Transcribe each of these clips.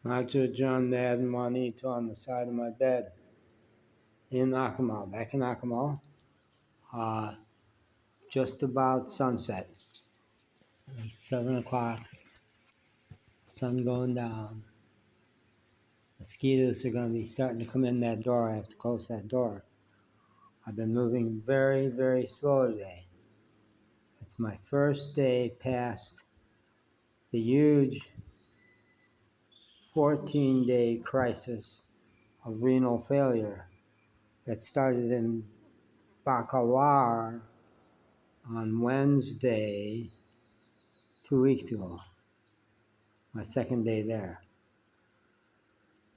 Dr. John Madden Juanito on the side of my bed in Akumal, back in Akumal, just about sunset, 7 o'clock, sun going down. Mosquitoes are going to be starting to come in that door. I have to close that door. I've been moving very, very slow today. It's my first day past the huge 14-day crisis of renal failure that started in Bacalar on Wednesday 2 weeks ago, my second day there,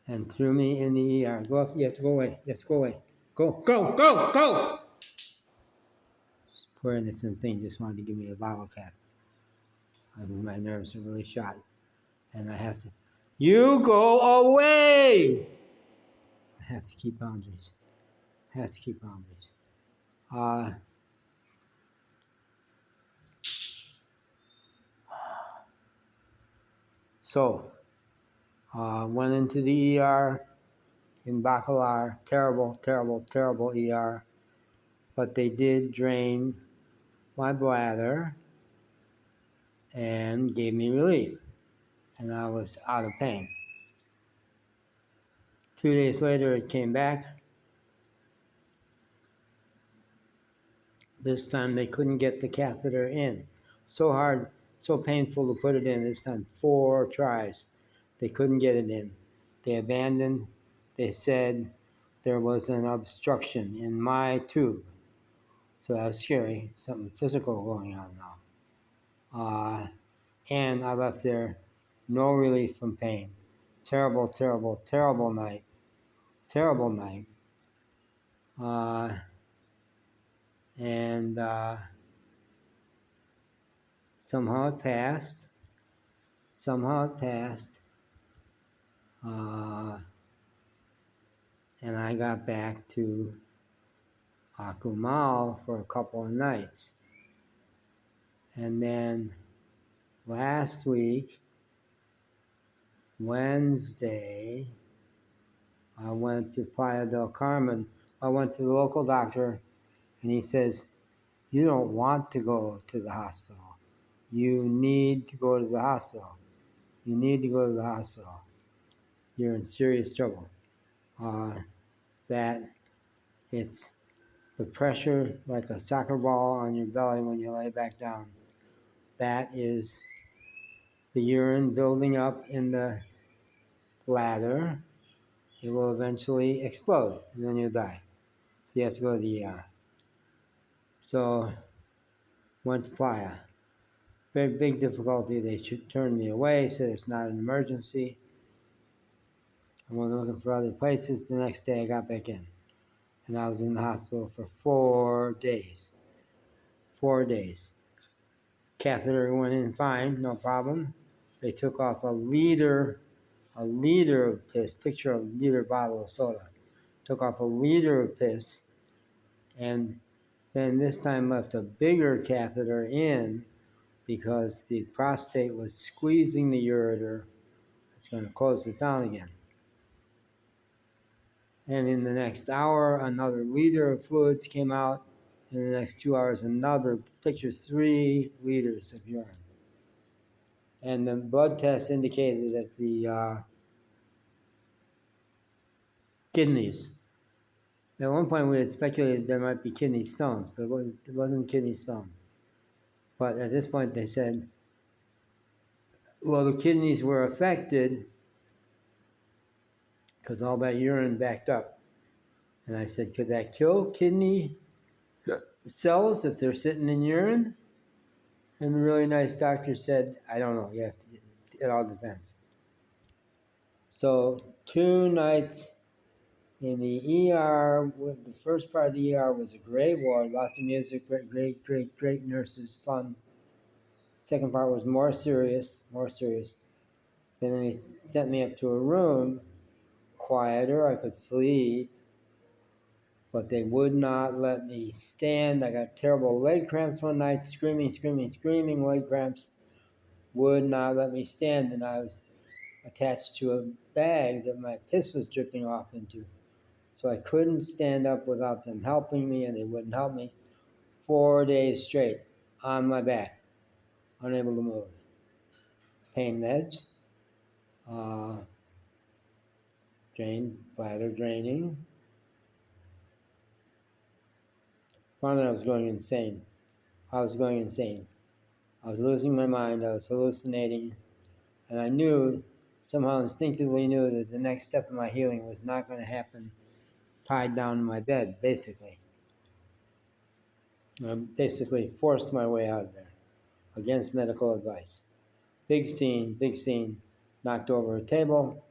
and threw me in the ER. Go up, you have to go away, you have to go away. Go! This poor innocent thing just wanted to give me a bottle cap. I mean, my nerves are really shot, and I have to, you go away! I have to keep boundaries. So, went into the ER in Bacalar, terrible ER, but they did drain my bladder and gave me relief, and I was out of pain. 2 days later, it came back. This time they couldn't get the catheter in. So hard, so painful to put it in this time, 4 tries. They couldn't get it in. They abandoned. They said there was an obstruction in my tube. So that was scary, something physical going on now. And I left there, no relief from pain. Terrible night. And somehow it passed. And I got back to Akumal for a couple of nights. And then last week, Wednesday, I went to Playa del Carmen. I went to the local doctor, and he says, you don't want to go to the hospital. You need to go to the hospital. You're in serious trouble. That it's the pressure like a soccer ball on your belly when you lay back down. That is the urine building up in the bladder. It will eventually explode, and then you'll die. So you have to go to the ER. So went to Playa. Very big difficulty. They turned me away, said it's not an emergency. I went looking for other places. The next day I got back in. And I was in the hospital for 4 days. 4 days. Catheter went in fine, no problem. They took off a liter of piss. Picture a liter bottle of soda. Took off a liter of piss, and then this time left a bigger catheter in because the prostate was squeezing the ureter. It's going to close it down again. And in the next hour, another liter of fluids came out. In the next 2 hours, another, picture 3 liters of urine. And the blood test indicated that the kidneys, at one point we had speculated there might be kidney stones, but it wasn't kidney stone. But at this point they said, well, the kidneys were affected because all that urine backed up. And I said, could that kill kidney cells if they're sitting in urine? And the really nice doctor said, I don't know, it all depends. So 2 nights in the ER, the first part of the ER was a great ward, lots of music, great nurses, fun. Second part was more serious. Then they sent me up to a room, quieter, I could sleep, but they would not let me stand. I got terrible leg cramps one night, screaming, leg cramps, would not let me stand, and I was attached to a bag that my piss was dripping off into. So I couldn't stand up without them helping me, and they wouldn't help me. 4 days straight on my back, unable to move. Pain meds, uh, bladder draining. Finally, I was going insane. I was losing my mind. I was hallucinating. And I knew, somehow instinctively knew, that the next step in my healing was not going to happen tied down in my bed, basically. I basically forced my way out of there against medical advice. Big scene, knocked over a table.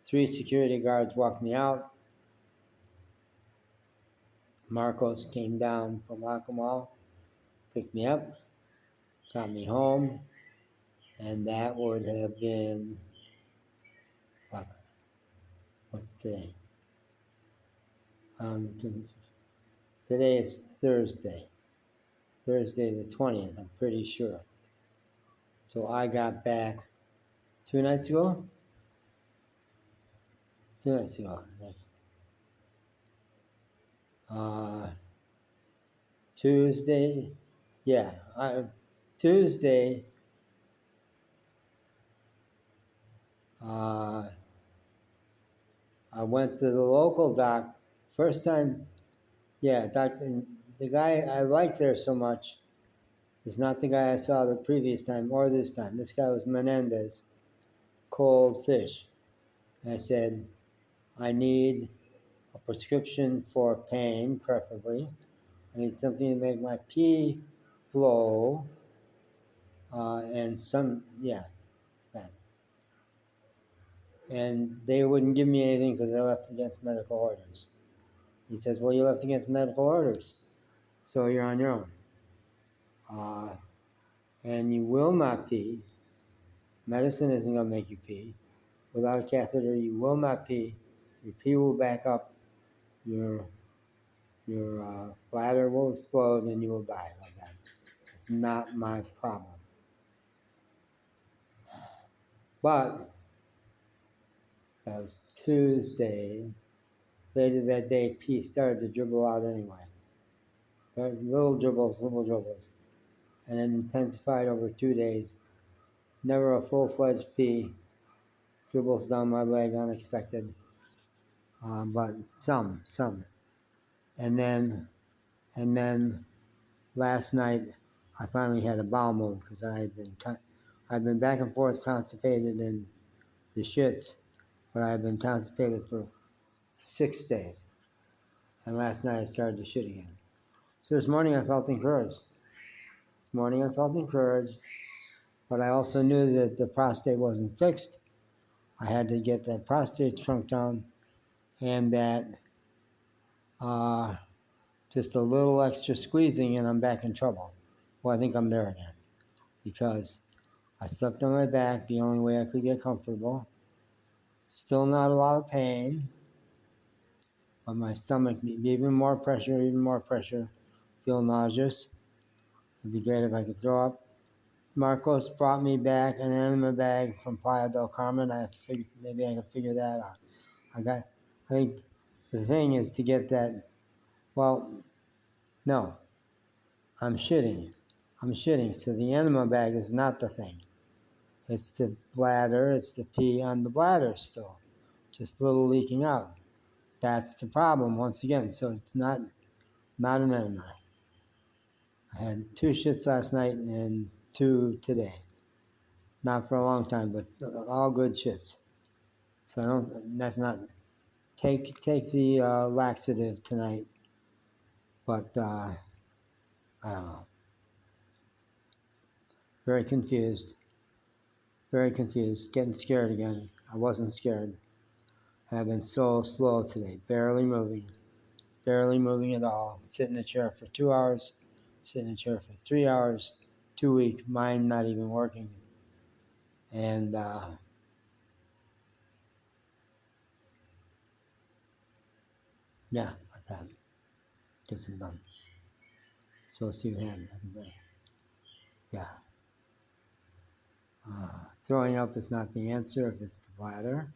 3 security guards walked me out. Marcos came down from Akumal, picked me up, got me home, and that would have been, what's today? Today is Thursday the 20th, I'm pretty sure. So I got back 2 nights ago? 2 nights ago, I think. Tuesday, yeah, Tuesday, I went to the local doc. First time, yeah, the guy I liked there so much is not the guy I saw the previous time or this time. This guy was Menendez, cold fish. And I said, I need a prescription for pain, preferably. I need something to make my pee flow, and that. And they wouldn't give me anything because I left against medical orders. He says, well, you left against medical orders, so you're on your own. And you will not pee. Medicine isn't going to make you pee. Without a catheter, you will not pee. Your pee will back up. Your bladder will explode, and you will die like that. It's not my problem. But that was Tuesday. Later that day, pee started to dribble out anyway. Started little dribbles, and then intensified over 2 days. Never a full-fledged pee. Dribbles down my leg, unexpected, but some. And then last night, I finally had a bowel move because I'd been back and forth constipated in the shits, but I had been constipated for 6 days. And last night I started to shit again. So this morning I felt encouraged. But I also knew that the prostate wasn't fixed. I had to get that prostate shrunk down, and that just a little extra squeezing and I'm back in trouble. Well, I think I'm there again because I slept on my back the only way I could get comfortable. Still not a lot of pain, but my stomach, even more pressure, feel nauseous. It'd be great if I could throw up. Marcos brought me back an enema bag from Playa del Carmen. Maybe I can figure that out. I think the thing is to get that. Well, no, I'm shitting. So the enema bag is not the thing. It's the bladder. It's the pee on the bladder still, just a little leaking out. That's the problem once again. So it's not an enema. I had 2 shits last night and 2 today. Not for a long time, but all good shits. So that's not, take the laxative tonight, but I don't know. Very confused, getting scared again. I wasn't scared. I've been so slow today, barely moving at all. Sit in the chair for 2 hours, sit in the chair for 3 hours, 2 weeks, mind not even working. And yeah, like that. Gets it done. So see what happens. Yeah. Throwing up is not the answer if it's the bladder.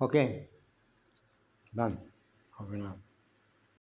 Okay, done. Over now.